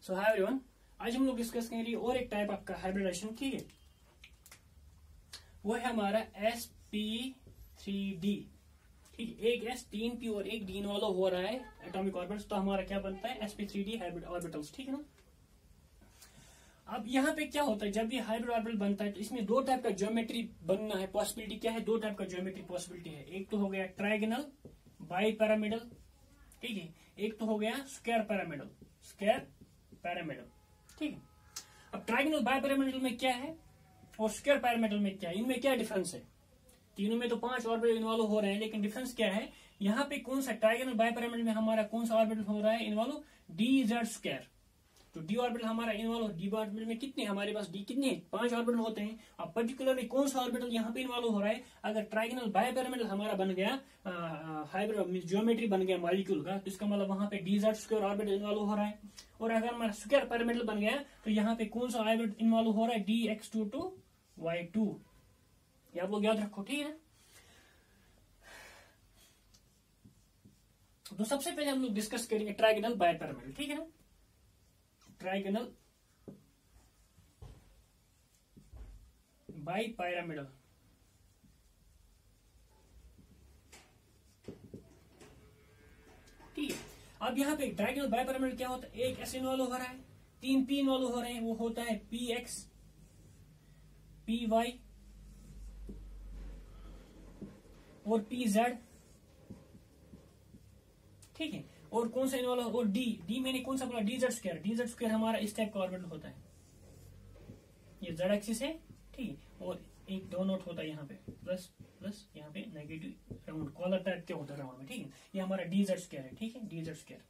सो hi everyone, आज हम लोग डिस्कस करेंगे और एक टाइप आपका हाइब्रिडाइजेशन, ठीक है। वो है हमारा sp3d, ठीक है। एक s 3p और एक d इन्वॉल्व हो रहा है एटॉमिक ऑर्बिटल्स, तो हमारा क्या बनता है sp3d हाइब्रिड ऑर्बिटल्स, ठीक है ना। अब यहाँ पे क्या होता है, जब ये हाइब्रिड ऑर्बिटल बनता है तो इसमें दो टाइप का ज्योमेट्री बनना है। पॉसिबिलिटी क्या है, दो टाइप का ज्योमेट्री पॉसिबिलिटी है। एक तो हो गया ट्राइगोनल बाई पैरामिडल, ठीक है। एक तो हो गया स्क्वायर पैरामिडल, ठीक है। अब ट्राइगोनल बाई पैरामिडल में क्या है और स्क्वायर पैरामिडल में क्या है, इनमें क्या डिफरेंस है। तीनों में तो 5 ऑर्बिटल इन्वॉल्व हो रहे हैं, लेकिन डिफरेंस क्या है यहाँ पे, कौन सा ट्राइगोनल बाई पैरामिडल में हमारा कौन सा ऑर्बिटल हो रहा है इन्वॉल्व, डी जेड स्क्वायर। तो डी ऑर्बिटल हमारा इन्वॉल्व, डी ऑर्बिटल में कितने हमारे पास डी कितने 5 ऑर्बिटल होते हैं। अब पर्टिकुलरली कौन सा ऑर्बिटल यहाँ पे इन्वॉल्व हो रहा है, अगर ट्राइगोनल बाई पैरामिडल हमारा बन गया, हाइब्रिड ज्योमेट्री बन गया मॉलिक्यूल का, तो इसका मतलब वहां पे D Z square orbital involve हो रहा है। और अगर हमारा स्क्वायर पैरामिडल बन गया तो यहाँ पे कौन सा ऑर्बिटल इन्वॉल्व हो रहा है, डी x2 टू y2। ये आप लोग याद रखो, ठीक है। तो सबसे पहले हम लोग डिस्कस करेंगे ट्राइगोनल बाई पैरामिडल, ठीक है ना। ट्राइगोनल बाई पैरामिडल, ठीक है। अब यहाँ पे ट्राइगोनल बाई पैरामिडल क्या होता है, एक एस इन्वॉल्व हो रहा है, 3 पी इन्वॉल्व हो रहे हैं, वो होता है px py और pz, ठीक है। और कौन सा इन्वॉल्व, और डी मैंने कौन सा बोला, डी जेड स्क्वायर हमारा इस टाइप का ऑर्बिटल होता है, ये जेड एक्सिस है, ठीक है। और एक दो नोट होता है यहाँ पे प्लस प्लस, यहाँ पे नेगेटिव राउंड कॉलर टाइप क्या होता है राउंड में, ठीक है। ये हमारा डी जेड स्क्वायर है, ठीक है, डी जेड स्क्वायर।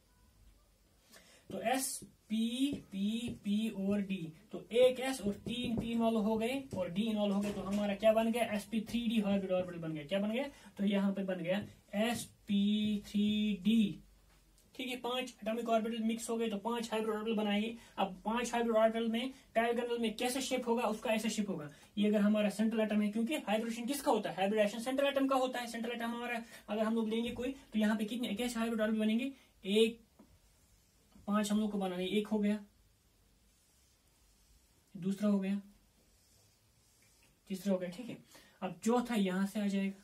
तो एस पी पी पी और डी, तो एक एस और 3 पी इन्वॉल्व हो गए और डी इन्वॉल्व हो गए, तो हमारा क्या बन गया, sp3d हाइब्रिड ऑर्बिटल बन गया। क्या बन गया, तो यहाँ पे बन गया sp3d, ठीक है। 5 एटॉमिक ऑर्बिटल मिक्स हो गए तो 5 हाइब्रिड ऑर्बिटल बनाएंगे। अब 5 हाइब्रिड ऑर्बिटल में ट्राइगोनल में कैसे शेप होगा, उसका ऐसे शेप होगा। ये अगर हमारा सेंट्रल एटम है, क्योंकि हाइब्रिडेशन किसका होता है, हाइब्रिडेशन सेंट्रल एटम का होता है। सेंट्रल एटम हमारा अगर हम लोग लेंगे कोई, तो यहाँ पे कितने कैसे हाइब्रिड ऑर्बिटल बनेंगे, 5 हम लोग को बनाने, एक हो गया, दूसरा हो गया, तीसरा हो गया, ठीक है। अब चौथा यहां से आ जाएगा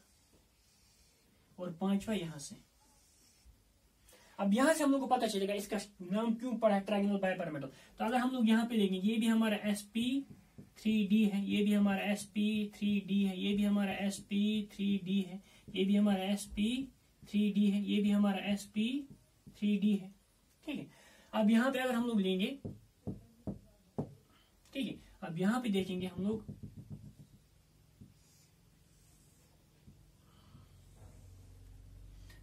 और 5वां यहां से। अब यहां से हम लोग को पता चलेगा इसका नाम क्यों पड़ा है ट्राइगोनल बाई पैरामिडल। तो अगर हम लोग यहाँ पे लेंगे, ये भी हमारा sp3d है, ये भी हमारा sp3d है, ये भी हमारा sp3d है, ये भी हमारा sp3d है, ये भी हमारा sp3d है, ठीक है। अब यहाँ पे अगर हम लोग लेंगे, ठीक है, अब यहाँ पे देखेंगे हम लोग,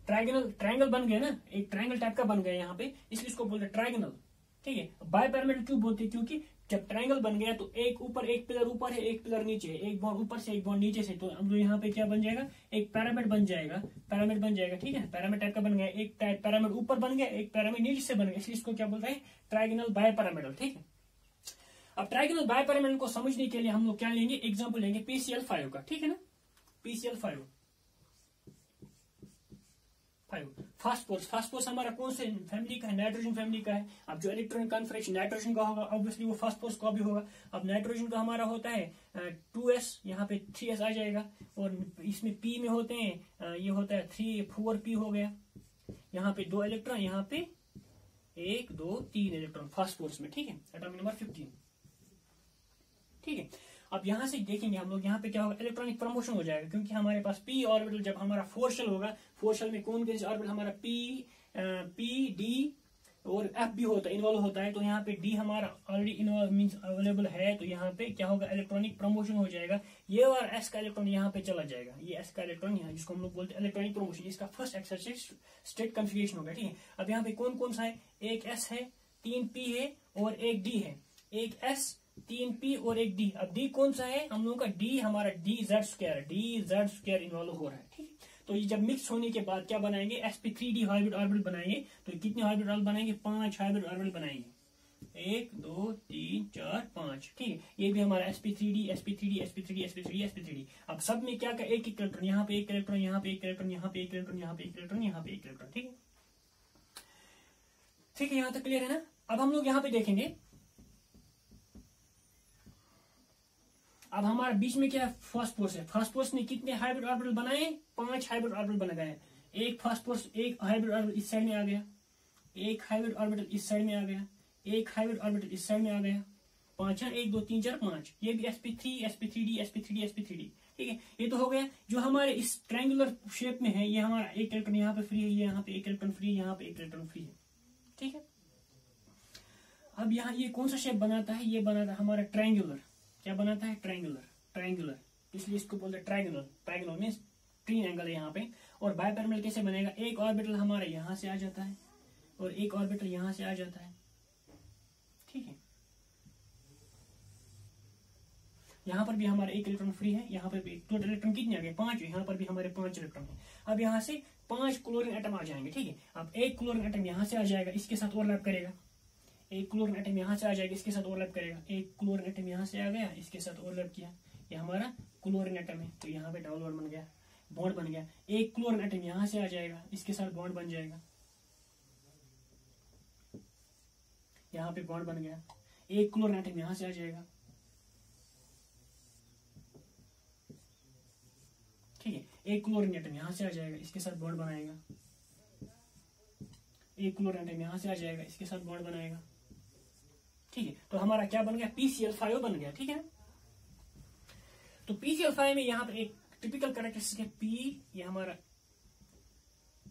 ट्राइंगल बन गया ना, एक ट्राइंगल टाइप का बन गया यहाँ पे, इसलिए इसको बोलते हैं ट्राइगोनल, ठीक है। बाई पैरामिडल क्यों बोलते हैं, क्योंकि जब ट्राइंगल बन गया तो एक ऊपर, एक पिलर ऊपर है, एक पिलर नीचे है, एक बॉन्ड ऊपर से एक बॉन्ड नीचे से, तो अब जो यहाँ पे क्या बन जाएगा, एक पैरामिड बन जाएगा, ठीक है। पैरामिड टाइप का बन गया, एक पैरामिड ऊपर बन गया, एक पैरामिड नीचे से बन गया, इसलिए इसको क्या बोलते हैं, ट्राइगोनल बाई पैरामिडल, ठीक है। अब ट्राइगोनल बाई पैरामिडल को समझने के लिए हम लोग क्या लेंगे, एग्जाम्पल लेंगे PCl5 का, ठीक है ना। PCl5 फास्फोरस हमारा कौन से फैमिली का है, नाइट्रोजन फैमिली का है। अब जो इलेक्ट्रॉनिक कॉन्फिगरेशन नाइट्रोजन का होगा, ऑब्वियसली वो फास्फोरस का भी होगा। अब नाइट्रोजन का हमारा होता है 2s, यहाँ पे 3s आ जाएगा, और इसमें p में होते हैं, ये होता है 4p हो गया, यहाँ पे 2 इलेक्ट्रॉन, यहाँ पे 1 2 3 इलेक्ट्रॉन फास्फोरस में, ठीक है। एटॉमिक नंबर 15, ठीक है। अब यहां से देखेंगे हम लोग, यहाँ पे क्या होगा, इलेक्ट्रॉनिक प्रमोशन हो जाएगा, क्योंकि हमारे पास p ऑर्बिटल, जब हमारा 4 शेल होगा, 4 शेल में कौन कौन से ऑर्बिटल हमारा p d और f भी होता है, इन्वॉल्व होता है। तो यहाँ पे d हमारा ऑलरेडी इन्वॉल्व मींस अवेलेबल है, तो यहाँ पे क्या होगा, इलेक्ट्रॉनिक प्रमोशन हो जाएगा। ये और s का इलेक्ट्रॉन यहाँ पे चला जाएगा, ये s का इलेक्ट्रॉन यहाँ, जिसको हम लोग बोलते हैं इलेक्ट्रॉनिक प्रमोशन, इसका फर्स्ट एक्सरसाइज स्टेट कॉन्फिगरेशन होगा, ठीक है। अब यहाँ पे कौन कौन सा है, एक s है, 3 p है और एक d है, एक s 3 p और एक d। अब d कौन सा है हम लोगों का, d हमारा डी जेड स्क्वायर इन्वॉल्व हो रहा है, ठीक है। तो ये जब मिक्स होने के बाद क्या बनाएंगे, sp3d हाइब्रिड ऑर्बिटल बनाएंगे। तो कितने हाइब्रिड ऑर्बिटल बनाएंगे, 5 हाइब्रिड ऑर्बिटल बनाएंगे, 1 2 3 4 5, ठीक है। ये भी हमारा sp3d। अब सब में क्या का एक इलेक्ट्रॉन, यहाँ पे एक इलेक्ट्रॉन, यहाँ पे एक इलेक्ट्रॉन, यहाँ पे एक इलेक्ट्रॉन, यहाँ पे एक इलेक्ट्रॉन, यहाँ पे एक इलेक्ट्रॉन, ठीक है। ठीक है, यहाँ तक क्लियर है ना। अब हम लोग यहां पे देखेंगे, अब हमारे बीच में क्या है, फास्फोरस है। फास्फोरस ने कितने हाइब्रिड ऑर्बिटल बनाए, 5 हाइब्रिड ऑर्बिटल बना गए। एक फास्फोरस, एक हाइब्रिड ऑर्बिटल इस साइड में आ गया, एक हाइब्रिड ऑर्बिटल इस साइड में आ गया, एक हाइब्रिड ऑर्बिटल इस साइड में आ गया। 5 है, 1 2 3 4 5। ये भी sp3 sp3d sp3d sp3d, ठीक है। ये तो हो गया जो हमारे इस ट्रायंगुलर शेप में है। ये हमारा एक इलेक्ट्रॉन यहाँ पे फ्री है, ये यहाँ पे एक इलेक्ट्रॉन फ्री है, यहाँ पे एक इलेक्ट्रॉन फ्री है, ठीक है। अब यहाँ ये कौन सा शेप बनाता है, ये बनाता है हमारा ट्रायंगुलर। क्या बनाता है, ट्रायंगुलर, ट्रायंगुलर, इसलिए इसको बोलते हैं ट्रायंगुलर। ट्रायंगुलर मीन्स 3 एंगल है यहाँ पे। और बायपिरामिडल कैसे बनेगा, एक ऑर्बिटल हमारा यहाँ से आ जाता है और एक ऑर्बिटल यहाँ से आ जाता है, ठीक है। यहाँ पर भी हमारा एक इलेक्ट्रॉन फ्री है, यहाँ पर भी टोटल इलेक्ट्रॉन कितने आ गए, 5। यहाँ पर भी हमारे 5 इलेक्ट्रॉन है। अब यहाँ से 5 क्लोरीन एटम आ जाएंगे, ठीक है। अब एक क्लोरीन एटम यहाँ से आ जाएगा, इसके साथ ओवरलैप करेगा। एक क्लोरीन एटम यहाँ से आ जाएगा, इसके साथ ओवरलैप करेगा। एक क्लोरीन एटम यहाँ से आ गया, इसके साथ ओवरलैप किया, ये हमारा क्लोरीन एटम है, तो यहाँ पे डबल बॉन्ड बन गया, बॉन्ड बन गया। एक क्लोरीन एटम यहाँ से आ जाएगा, इसके साथ बॉन्ड बन जाएगा, यहाँ पे बॉन्ड बन गया। एक क्लोरीन एटम यहाँ से आ जाएगा, ठीक है। एक क्लोरीन एटम यहाँ से आ जाएगा, इसके साथ बॉन्ड बनाएगा। एक क्लोरीन एटम यहाँ से आ जाएगा, इसके साथ बॉन्ड बनाएगा, ठीक है। तो हमारा क्या बन गया, PCl5 बन गया, ठीक है। तो PCl5 में यहाँ पर एक टिपिकल कैरेक्टरिस्टिक है P, ये हमारा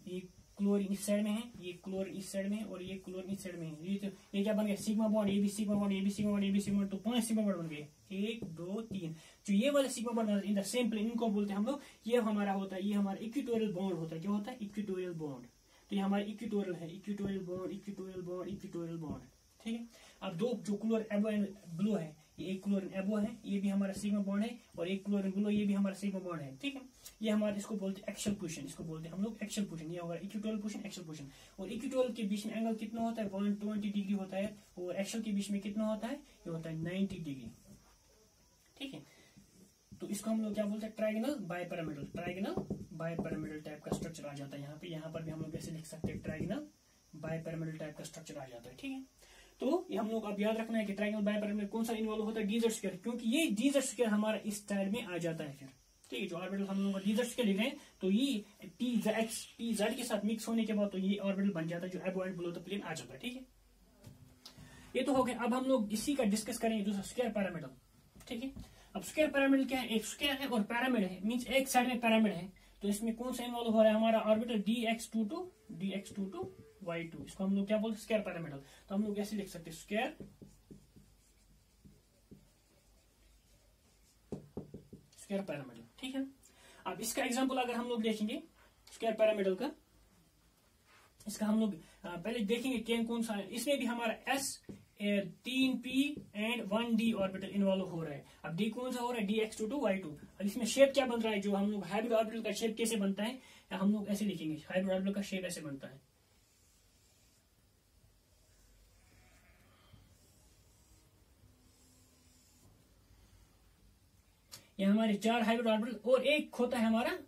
एक क्लोरीन इस साइड में है, ये क्लोरीन इस साइड में है और ये क्लोरीन इस साइड में है। ये क्या बन गया, सिग्मा बॉन्ड, ये भी सिग्मा बॉन्ड, ये भी सिग्मा बॉन्ड, ये भी सिग्मा बॉन्ड। तो 5 सिग्मा बॉन्ड बन गए, 1 2 3। जो ये वाले sigma bond in the same plane, इनको बोलते हैं हम लोग, ये हमारा होता है, ये हमारा इक्वेटोरियल बॉन्ड होता है। क्या होता है, इक्वेटोरियल बॉन्ड। तो ये हमारा इक्वेटोरियल है, equatorial bond, equatorial bond, equatorial bond, ठीक है। अब दो जो क्लोरीन एबो एंड ब्लू है, ये एक क्लोरीन एबो है, ये भी हमारा सिग्मा बॉन्ड है, और एक क्लोरीन ब्लू, ये भी हमारा सिग्मा बॉन्ड है, ठीक है। ये हमारे इसको बोलते हैं एक्सियल पोजीशन, इसको बोलते हैं हम लोग एक्सियल पोजीशन। ये होगा इक्वेटोरियल पोजीशन, एक्सियल पोजीशन। और इक्वेटोरियल के बीच में एंगल कितना होता है, 120 डिग्री होता है, और एक्सियल के बीच में कितना होता है, ये होता है 90 डिग्री, ठीक है। तो इसको हम लोग क्या बोलते हैं, triangle bipyramidal, triangle bipyramidal type का स्ट्रक्चर आ जाता है यहाँ पे। यहाँ पर भी हम लोग ऐसे लिख सकते हैं, ट्रायंगल बायपिरामिडल टाइप का स्ट्रक्चर आ जाता है, ठीक है। तो ये हम लोग अब याद रखना है कि ट्रायंगल बायपिरामिडल में कौन सा इन्वॉल्व होता है, dz स्क्वायर, क्योंकि ये dz स्क्वायर हमारा इस साइड में आ जाता है फिर, ठीक है। जो ऑर्बिटल हम लोग dz स्क्वायर लिख रहे हैं, तो ये tz के साथ मिक्स होने के बाद तो ये ऑर्बिटल बन जाता है, जो above and below the plane आ जाता है, ठीक है। ये तो हो गया। अब हम लोग इसी का डिस्कस करेंगे दूसरा स्क्वायर पिरामिडल, ठीक है। अब स्क्वायर पिरामिडल क्या है, एक स्क्वायर है और पिरामिड है, मींस एक साइड में पिरामिड है। तो इसमें कौन सा इन्वॉल्व हो रहा है, हमारा ऑर्बिटल dx22 y2, इसको हम लोग क्या बोलते हैं, स्क्वायर पिरामिडल। तो हम लोग ऐसे लिख सकते हैं, स्क्वायर पिरामिडल, ठीक है। अब इसका एग्जांपल अगर हम लोग देखेंगे स्क्वायर पिरामिडल का, इसका हम लोग पहले देखेंगे कौन सा है। इसमें भी हमारा S 3p and 1d orbital involve हो रहा है। अब d कौन सा हो रहा है, dx22 y2। अब इसमें शेप क्या बन रहा है, जो हम लोग हाइब्रिड ऑर्बिटल का शेप कैसे बनता है, हम लोग ऐसे लिखेंगे, हाइब्रिड ऑर्बिटल का शेप ऐसे बनता है। ये हमारे 4 हाइब्रिड ऑर्बिटल, और एक होता है हमारा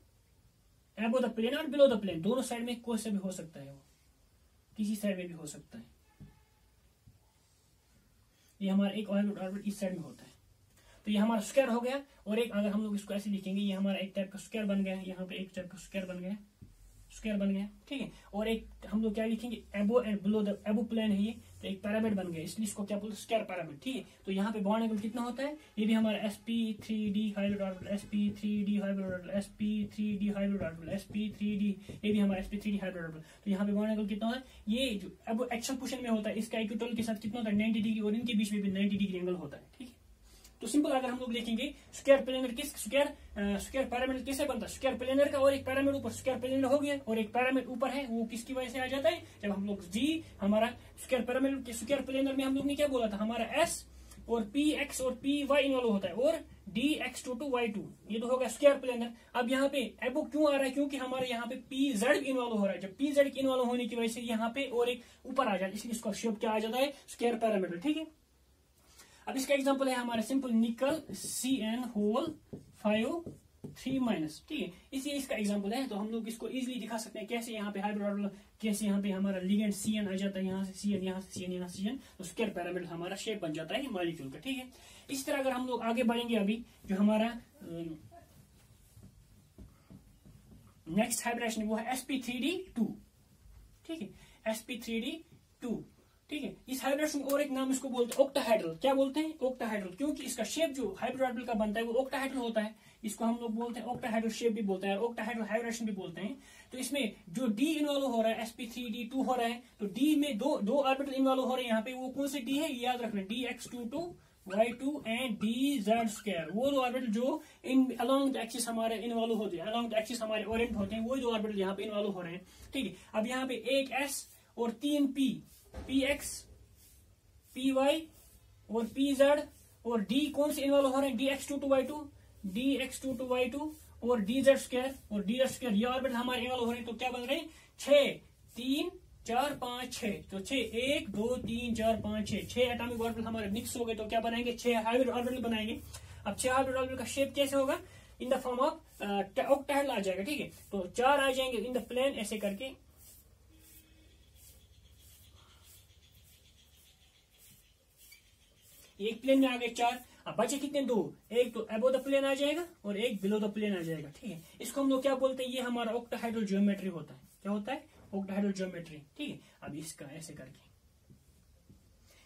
अबो द प्लेन और बिलो द प्लेन, दोनों साइड में कोई से भी हो सकता है, वो किसी साइड में भी हो सकता है। ये हमारा एक हाइब्रिड ऑर्बिटल इस साइड में होता है। तो ये हमारा स्क्वायर हो गया। और एक अगर हम लोग इसको ऐसे लिखेंगे, ये हमारा एक टाइप का स्क्वायर बन गया, यहाँ पे एक टाइप का स्क्वायर बन गया, स्क्वायर बन गया, ठीक है। और एक हम लोग क्या लिखेंगे, above and below the above plane है ये, तो एक पिरामिड बन गया, इसलिए इसको क्या बोलते हैं, स्क्वायर पिरामिड, ठीक है। तो यहाँ पे बॉन्ड एंगल कितना होता है, ये भी हमारा sp3d hybrid orbital, sp3d hybrid orbital, sp3d hybrid orbital, sp3d, ये भी हमारा sp3d हाइब्रिड ऑर्बिटल। तो यहाँ पे बॉन्ड एंगल कितना है, ये जो अब एक्सियल पोजीशन में होता है, इसका इक्वेटोरियल के साथ कितना होता है, 90 डिग्री, और इनके बीच में भी 90 डिग्री एंगल होता है, ठीक है। तो सिंपल अगर हम लोग देखेंगे स्क्वायर प्लेनर किस स्क्वायर पिरामिड कैसे बनता है, स्क्वायर प्लेनर का, और एक पिरामिड ऊपर, स्क्वायर प्लेनर हो गया और एक पिरामिड ऊपर है, वो किसकी वजह से आ जाता है, जब हम लोग जी हमारा स्क्वायर पिरामिड के स्क्वायर प्लेनर में हम लोग ने क्या बोला था, हमारा S और px और py इन्वॉल्व होता है, और dx22 y2, ये तो होगा स्क्वायर प्लेनर। अब यहाँ पे एबो क्यों आ रहा है, क्योंकि हमारे यहाँ पे pz इन्वॉल्व हो रहा है। जब pz इन्वॉल्व होने की वजह से यहाँ पे और एक ऊपर आ जाता है, इसलिए इसका शेप क्या आ जाता है, स्क्वायर पिरामिड, ठीक है। अब इसका एग्जांपल है हमारे सिंपल निकल CN होल 5 3 माइनस, ठीक है। इसी इसका एग्जांपल है, तो हम लोग इसको इजीली दिखा सकते हैं कैसे यहाँ पे हाइब्रिड ऑर्बिटल, कैसे यहाँ पे हमारा लिगेंड CN आ जाता है, यहाँ से CN, यहाँ से CN, यहाँ से CN, तो स्क्वायर पिरामिड हमारा शेप बन जाता है मॉलिक्यूल का, ठीक है। इस तरह अगर हम लोग आगे बढ़ेंगे, अभी जो हमारा नेक्स्ट हाइब्रिडेशन वो है sp3d2, ठीक है, sp3d2, ठीक है। इस हाइब्रिडेशन और एक नाम इसको बोलते हैं ऑक्टाहाइड्रल। क्या बोलते हैं? ऑक्टाहाइड्रल, क्योंकि इसका शेप जो हाइब्रिड ऑर्बिटल का बनता है वो ऑक्टाहाइड्रल होता है। इसको हम लोग बोलते हैं ऑक्टाहाइड्रल शेप भी बोलते हैं और ऑक्टाहाइड्रल हाइब्रिडेशन भी बोलते हैं। तो इसमें जो D इन्वॉल्व हो रहा है, sp3d2 हो रहा है, तो D में दो ऑर्बिटल इन्वॉल्व हो रहे हैं यहाँ पे। वो कौन से D है याद रखना, dx22 y2 एंड dz²। वो दो ऑर्बिटल जो इन अलोंग द एक्सिस हमारे इन्वॉल्व होते हैं, अलोंग द एक्सिस हमारे ओरिएंट होते हैं, वो दो ऑर्बिटल यहाँ पे इन्वॉल्व हो रहे हैं, ठीक है। अब यहाँ पे एक S और 3 P, px, py और pz और d कौन से इन्वॉल्व हो रहे हैं, dx22 y2, dx22 y2 और dz² और dz², ये ऑर्बिटल हमारे इन्वॉल्व हो रहे हैं। तो क्या बन रहे हैं, 6 3 4 5 6, तो 6 1 2 3 4 5 6 एटॉमिक ऑर्बिटल हमारे मिक्स हो गए, तो क्या बनाएंगे, 6 हाइब्रिड ऑर्बिटल बनाएंगे। अब 6 हाइब्रिड ऑर्बिटल का शेप कैसे होगा, in the form of octahedral आ जाएगा, ठीक है। तो 4 आ जाएंगे इन द प्लेन, ऐसे करके एक प्लेन में आ गए 4। अब बचे कितने, 2, एक तो अबो द प्लेन आ जाएगा और एक बिलो द प्लेन आ जाएगा, ठीक है। इसको हम लोग क्या बोलते हैं, ये हमारा ऑक्टाहाइड्रल ज्योमेट्री होता है। क्या होता है, ऑक्टाहाइड्रल ज्योमेट्री, ठीक है। अब इसका ऐसे करके,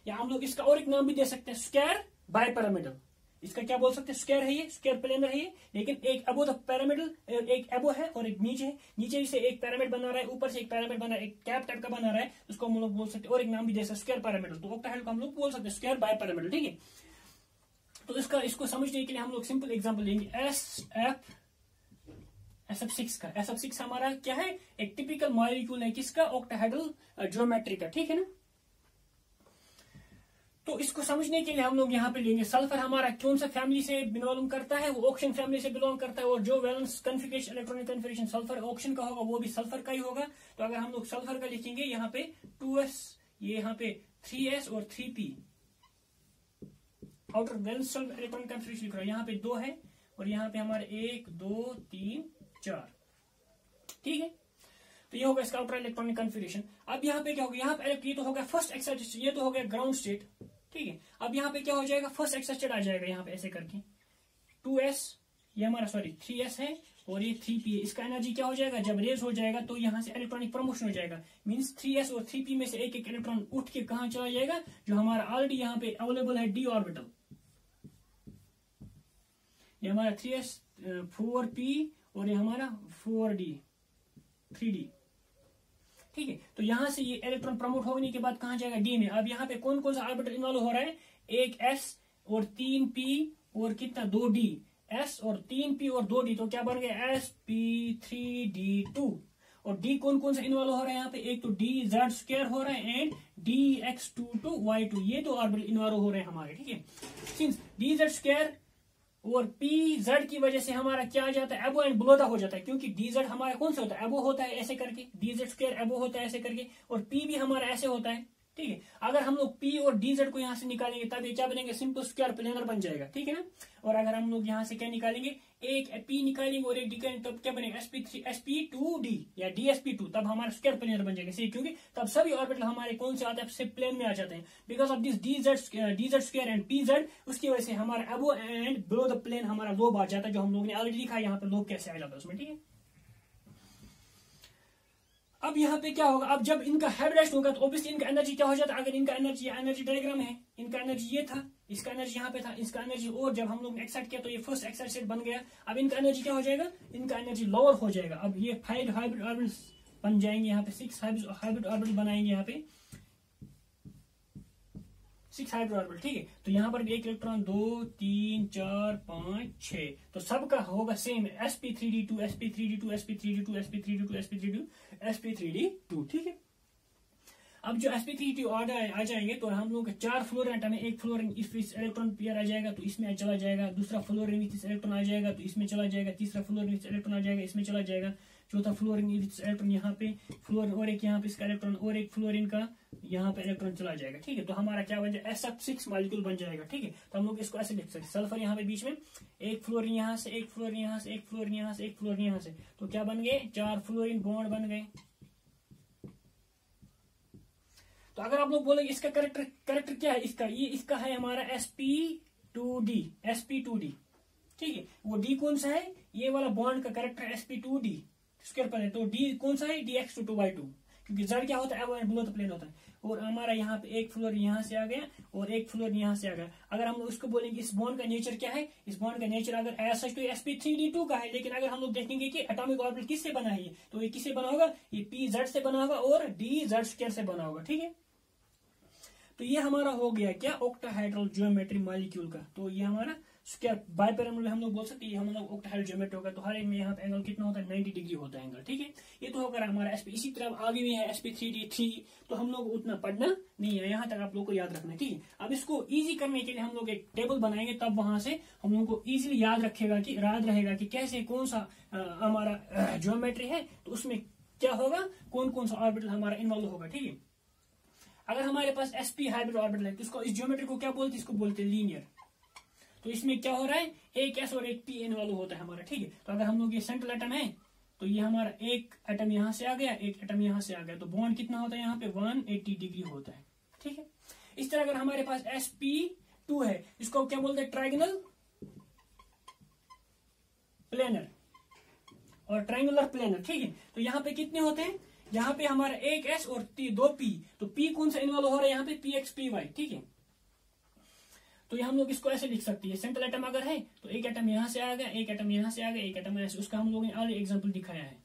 या हम लोग इसका और एक नाम भी दे सकते हैं, स्क्वायर बाइपिरामिडल। इसका क्या बोल सकते हैं, स्क्वायर है ये, स्क्वायर प्लेनर है ये, लेकिन एक अबो द पिरामिडल, एक अबो है और एक नीचे है। नीचे से एक पिरामिड बना रहा है, ऊपर से एक पिरामिड बना रहा है, एक कैप टाइप का बना रहा है, उसको हम लोग बोल सकते हैं और एक नाम भी दे सकते हैं, स्क्वायर पिरामिडल। तो ऑक्टाहाइड्रल को हम लोग बोल सकते हैं स्क्वायर बाइपिरामिडल, ठीक है। तो इसको समझने के लिए हम लोग सिंपल एग्जांपल लेंगे, SF6 का। SF6 हमारा क्या है, एक टिपिकल मॉलिक्यूल है किसका, ऑक्टाहाइड्रल ज्योमेट्री का, ठीक है ना। तो इसको समझने के लिए हम लोग यहाँ पे लेंगे सल्फर हमारा कौन सा फैमिली से बिलोंग करता है, वो ऑक्सीजन फैमिली से बिलोंग करता है। और जो valence configuration, electronic configuration sulphur oxygen का होगा वो भी सल्फर का ही होगा। तो अगर हम लोग सल्फर का लिखेंगे यहाँ पे 2s, ये यहाँ पे 3s और 3p, outer valence electronic configuration लिख रहा है, यहाँ पे 2 है और यहाँ पे हमारे 1 2 3 4, ठीक है। तो ये होगा इसका आउटर इलेक्ट्रॉनिक कन्फिगरेशन। अब यहाँ पे क्या होगा, यहाँ पे ये तो होगा फर्स्ट एक्साइटेड, ये तो हो गया ग्राउंड स्टेट, ठीक है। अब यहाँ पे क्या हो जाएगा, फर्स्ट एक्साइटेड आ जाएगा यहाँ पे ऐसे करके 2s, ये हमारा 3s है और ये 3p है। इसका एनर्जी क्या हो जाएगा, जब रेज हो जाएगा तो यहाँ से इलेक्ट्रॉनिक प्रमोशन हो जाएगा, मींस 3s और 3p में से एक एक इलेक्ट्रॉन उठ के कहाँ चला जाएगा, जो हमारा ऑलरेडी यहाँ पे अवेलेबल है d ऑर्बिटल। ये हमारा 3s 4p और ये हमारा 4d 3d, ठीक है। तो यहां से ये इलेक्ट्रॉन प्रमोट होने के बाद कहां जाएगा, डी में। अब यहाँ पे कौन कौन सा ऑर्बिटल इन्वॉल्व हो रहा है, एक s और 3p और कितना 2d, s और 3p और 2d, तो क्या बन गया sp3d2। और d कौन कौन सा इन्वॉल्व हो रहा है यहाँ पे, एक तो dz² हो रहा है एंड dx22 y2, ये तो ऑर्बिटल इन्वॉल्व हो रहे हैं हमारे, ठीक है। सिंस dz² और pz की वजह से हमारा क्या आ जाता है, एबो एंड बिलो द हो जाता है, क्योंकि dz हमारा कौन सा होता है, एबो होता है ऐसे करके, dz² एबो होता है ऐसे करके, और p भी हमारा ऐसे होता है, ठीक है। अगर हम लोग p और dz को यहाँ से निकालेंगे तब ये क्या बनेंगे, सिंपल स्क्वायर प्लेनर बन जाएगा, ठीक है ना। और अगर हम लोग यहाँ से क्या निकालेंगे, एक p निकालेंगे और एक d निकालेंगे, तब क्या बनेगा sp2d या dsp2, तब हमारा स्क्वायर प्लेनर बन जाएगा, सही, क्योंकि तब सभी ऑर्बिटल हमारे कौन से आते हैं, सिर्फ प्लेन में आ जाते हैं, because of this dz² and pz, उसकी वजह से हमारा अबो एंड बिलो द प्लेन हमारा लोब आ जाता है, जो हम लोग ने ऑलरेडी लिखा है यहाँ पे लोब कैसे आ जाता है उसमें, ठीक है। अब यहाँ पे क्या होगा, अब जब इनका हाइब्रिडेशन होगा तो ऑब्वियसली इनका एनर्जी क्या हो जाता है, अगर इनका एनर्जी डायग्राम है, इनका एनर्जी ये था, इसका एनर्जी यहाँ पे था, इसका एनर्जी, और जब हम लोग ने एक्साइट किया तो ये फर्स्ट एक्साइट स्टेट बन गया। अब इनका एनर्जी क्या हो जाएगा, इनका एनर्जी लोअर हो जाएगा। अब ये 5 हाइब्रिड ऑर्बिटल्स बन जाएंगे, यहाँ पे 6 हाइब्रिड ऑर्बिटल बनाएंगे, यहाँ पे 6 हाइब्रिड ऑर्बिटल, ठीक है। तो यहाँ पर एक इलेक्ट्रॉन 2 3 4 5 6, तो सबका होगा same sp3d2 sp3d2 sp3d2 sp3d2 sp3d2 sp3d2, ठीक है। अब जो sp3d2 आ जाएंगे तो हम लोग 4 फ्लोरीन एटम है, एक फ्लोरीन इस इलेक्ट्रॉन पेयर आ जाएगा तो इसमें चला जाएगा, दूसरा फ्लोरीन इस इलेक्ट्रॉन आ जाएगा तो इसमें चला जाएगा, तीसरा फ्लोरीन इस इलेक्ट्रॉन आ जाएगा इसमें चला जाएगा, चौथा फ्लोरीन इलेक्ट्रॉन यहाँ पे, फ्लोरीन और एक यहाँ पे इसका इलेक्ट्रॉन और एक फ्लोरीन का यहाँ पे इलेक्ट्रॉन चला जाएगा। ठीक है, तो हमारा क्या बन जाएगा, SF6 मॉलिक्यूल बन जाएगा। ठीक है, तो हम लोग इसको ऐसे लिख सकते हैं, सल्फर यहाँ पे बीच में, एक फ्लोरीन यहाँ से, एक फ्लोरीन यहाँ से, एक फ्लोरीन यहाँ से, एक फ्लोरीन यहाँ से, तो क्या बन गए, 4 फ्लोरीन बॉन्ड बन गए। तो अगर आप लोग बोलेंगे इसका करेक्टर क्या है, इसका है हमारा sp2d। ठीक है, वो डी कौन सा है, ये वाला बॉन्ड का करेक्टर sp2d स्क्वायर पर है, तो डी कौन सा है, dx2y2, क्योंकि z क्या होता है, बिलो द प्लेन होता है। और हमारा यहाँ पे एक फ्लोरीन यहाँ से आ गया और एक फ्लोरीन यहाँ से आ गया। अगर हम लोग इसको बोलेंगे इस बॉन्ड का नेचर क्या है, इस बॉन्ड का नेचर अगर ऐसा तो sp3d2 का है, लेकिन अगर हम लोग देखेंगे कि एटॉमिक ऑर्बिटल किससे बना है, तो ये किससे बना होगा, ये pz से बना होगा और dz स्क्वायर से बना होगा। ठीक है, तो ये हमारा हो गया क्या, ऑक्टाहेड्रल ज्योमेट्री मॉलिक्यूल का। तो ये हमारा स्क्वायर बाइपिरामिड में हम लोग बोल सकते हैं, हम लोग ऑक्टाहेड्रल ज्योमेट्री होगा, तो हर एक में यहाँ पे एंगल कितना होता है, 90 डिग्री होता है एंगल। ठीक है, ये तो होगा हमारा sp। इसी तरह आगे भी है sp3d3, तो हम लोग उतना पढ़ना नहीं है, यहाँ तक आप लोग को याद रखना है। ठीक है, अब इसको इजी करने के लिए हम लोग एक टेबल बनाएंगे, तब वहां से हम लोग को इजिली याद रहेगा कि कैसे कौन सा हमारा ज्योमेट्री है, तो उसमें क्या होगा, कौन कौन सा ऑर्बिटल हमारा इन्वॉल्व होगा। ठीक है, अगर हमारे पास sp हाइब्रिड ऑर्बिटल है, तो इसको इस ज्योमेट्री को क्या बोलते हैं, इसको बोलते हैं लीनियर। तो इसमें क्या हो रहा है, एक s और एक p इन्वॉल्व होता है हमारा। ठीक है, तो अगर हम लोग ये सेंट्रल एटम है, तो ये हमारा एक एटम यहाँ से आ गया, एक एटम यहाँ से आ गया, तो बॉन्ड कितना होता है यहाँ पे, 180 डिग्री होता है। ठीक है, इस तरह अगर हमारे पास sp2 है, इसको क्या बोलते हैं, ट्राइगोनल प्लेनर और ट्राइंगुलर प्लेनर। ठीक है, तो यहाँ पे कितने होते हैं, यहाँ पे हमारा एक s और 2 p, तो p कौन सा इन्वॉल्व हो रहा है यहाँ पे, px/py। ठीक है, तो हम लोग इसको ऐसे लिख सकते हैं, सेंट्रल एटम अगर है तो एक एटम यहाँ से आ गया, एक एटम यहाँ से आ गया, एक एटम यहाँ से, उसका हम लोगों ने अलग एग्जांपल दिखाया है।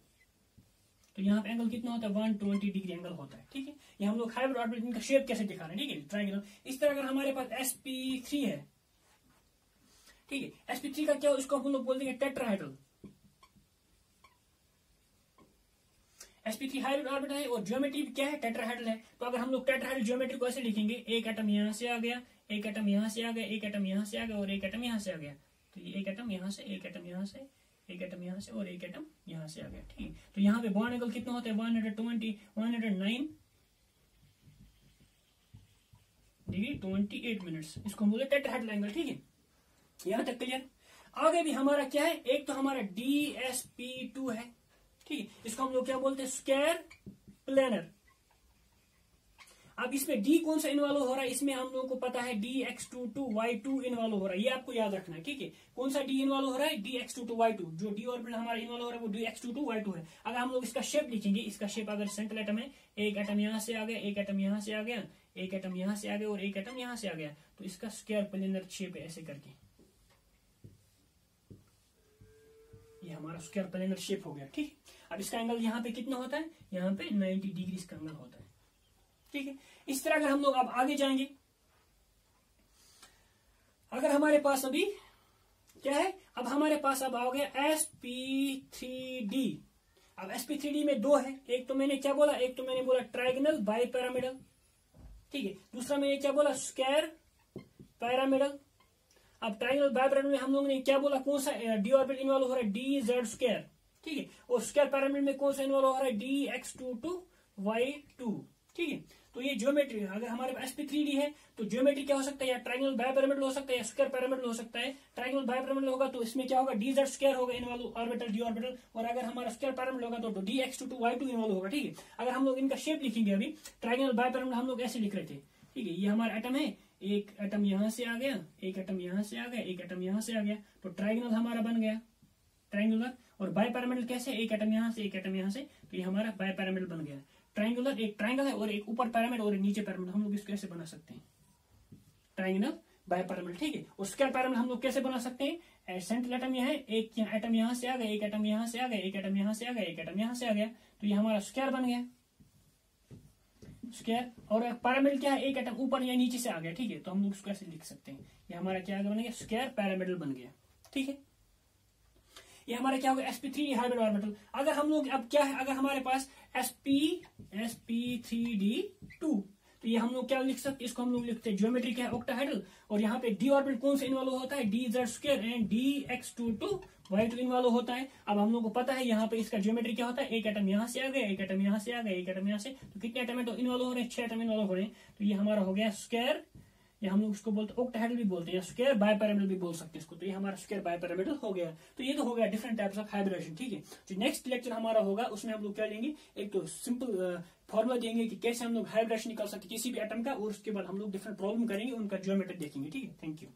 तो यहाँ पे एंगल कितना होता है, 120 डिग्री एंगल होता है। ठीक है, ये हम लोग हाइब्रिड ऑर्बिटल का शेप कैसे दिखा रहे हैं। ठीक है, ट्रायंगल। इस तरह अगर हमारे पास sp3 है, ठीक है, sp3 का क्या, इसको हम लोग बोल देंगे टेट्राहेड्रल। sp3 हाइब्रिड ऑर्बिटल है और ज्योमेट्री क्या है, टेट्राहेड्रल है। तो अगर हम लोग टेट्राहेड्रल ज्योमेट्री को ऐसे लिखेंगे, एक एटम यहाँ से आ गया, एक एटम यहाँ से आ गया, एक एटम यहाँ से आ गया और एक एटम यहाँ से आ गया, तो ये एक एटम यहाँ से, एक एटम यहाँ से, एक एटम यहाँ से और एक एटम यहाँ से आ गया। ठीक है, तो यहाँ पे बॉन्ड एंगल कितना होता है, 109 डिग्री 28 मिनट्स, इसको हम बोले टेट्राहेड्रल एंगल। ठीक है, यहाँ तक क्लियर। आगे भी हमारा क्या है, एक तो हमारा DSP2 है। ठीक है, इसको हम लोग क्या बोलते हैं, स्क्वायर प्लेनर। अब इसमें डी कौन सा इन्वॉल्व हो रहा है, इसमें हम लोगों को पता है dx22y2 इन्वॉल्व हो रहा है, ये आपको याद रखना है। ठीक है, कौन सा डी इन्वॉल्व हो रहा है, dx22y2, जो डी ऑर्बिटल हमारा इन्वॉल्व हो रहा है वो dx22y2 है। अगर हम लोग इसका शेप लिखेंगे, इसका शेप अगर सेंट्रल एटम है, एक एटम यहाँ से आ गया, एक एटम यहाँ से आ गया, एक एटम यहाँ से आ गया और एक एटम यहाँ से आ गया, तो इसका स्क्वायर प्लेनर शेप है ऐसे करके, ये हमारा स्क्वायर प्लेनर शेप हो गया। ठीक, अब इसका एंगल यहाँ पे कितना होता है, यहाँ पे 90 डिग्री इसका एंगल होता है। ठीक है, इस तरह अगर हम लोग अब आगे जाएंगे, अगर हमारे पास अभी क्या है, अब हमारे पास अब आ गया sp3d। अब sp3d में दो है, एक तो मैंने क्या बोला, एक तो मैंने बोला ट्राइगोनल बाइपिरामिडल। ठीक है, दूसरा मैंने क्या बोला, स्क्वायर पिरामिडल। अब ट्राइंगल बाइपिरामिड में हम लोगों ने क्या बोला, कौन सा डी ऑर्बिटल इन्वॉल्व हो रहा है, dz स्क्वायर। ठीक है, और स्क्वायर पिरामिड में कौन सा इन्वॉल्व हो रहा है, dx22y2। ठीक है, तो ये ज्योमेट्री है। अगर हमारे पास sp3d है तो ज्योमेट्री क्या हो सकता है, या ट्राइंगल बाइपिरामिडल हो सकता है या स्क्वायर पिरामिडल हो सकता है। ट्राइंगल बाइपिरामिडल होगा तो इसमें क्या होगा, dz स्क्वायर होगा इन्वॉल्व ऑर्बिटल डी ऑर्बिटल, और अगर हमारा स्क्वायर पिरामिडल होगा तो dx22y2 इन्वॉल्व होगा। ठीक है, अगर हम लोग इनका शेप लिखेंगे, अभी ट्राइंगल बाइपिरामिडल हम लोग ऐसे लिख रहे थे। ठीक है, ये हमारा एटम है, एक एटम यहाँ से आ गया, एक एटम यहाँ से आ गया, एक एटम यहाँ से आ गया, तो ट्राइगोनल हमारा बन गया ट्राइंगुलर। और बाइपिरामिडल कैसे, एक एटम यहाँ से, एक एटम यहाँ से, तो ये हमारा बाइपिरामिडल बन गया। ट्राइंगुलर एक ट्राइंगल है और एक ऊपर पिरामिड और एक नीचे पिरामिड, हम लोग इसको कैसे बना सकते हैं, ट्राइंगल बाइपिरामिडल। ठीक है, और स्क्वायर पिरामिड हम लोग कैसे बना सकते हैं, सेंट्रल एटम यह है, एक एटम यहाँ से आ गया, एक एटम यहाँ से आ गया, एक एटम यहाँ से आ गया, एक एटम यहाँ से आ गया, तो ये हमारा स्क्वायर बन गया स्क्वायर। और पिरामिडल क्या है, एक एटम ऊपर या नीचे से आ गया। ठीक है, तो हम लोग इसको ऐसे लिख सकते हैं, ये हमारा क्या बन गया, स्क्वायर पिरामिडल बन गया। ठीक है, ये हमारा क्या होगा, sp3d हाइब्रिड ऑर्बिटल। अगर हम लोग अब क्या है, अगर हमारे पास sp3d2, तो ये हम लोग क्या लिख सकते, इसको हम लोग लिखते हैं ज्योमेट्री क्या है, ऑक्टाहेड्रल। और यहाँ पे डी ऑर्बिटल कौन से इन्वॉल्व होता है, dz² and dx2 y2 involve होता है। अब हम लोग को पता है यहाँ पे इसका ज्योमेट्री क्या होता है, एक एटम यहाँ से आ गया, एक एटम यहाँ से आ गया, एक एटम यहाँ से, तो कितने एटम इन्वॉल्व हो रहे हैं, 6 एटम इन्वॉल्व हो रहे हैं। तो ये हमारा हो गया स्क्वायर, या हम लोग इसको बोलते हैं ऑक्टाहेड्रल भी बोलते हैं, या स्क्वायर बाइपिरामिडल भी बोल सकते हैं इसको। तो ये हमारा स्क्वायर बाइपिरामिडल हो गया। तो ये तो हो गया डिफरेंट टाइप्स ऑफ हाइब्रिडेशन, ठीक है। जो नेक्स्ट लेक्चर हमारा होगा उसमें हम लोग क्या लेंगे, एक तो सिंपल फॉर्मूला देंगे कि कैसे हम लोग हाइब्रिडेशन निकाल सकते किसी भी एटम का, और उसके बाद हम लोग डिफरेंट प्रॉब्लम करेंगे, उनका ज्योमेट्री देखेंगे, ठीक है। Thank you.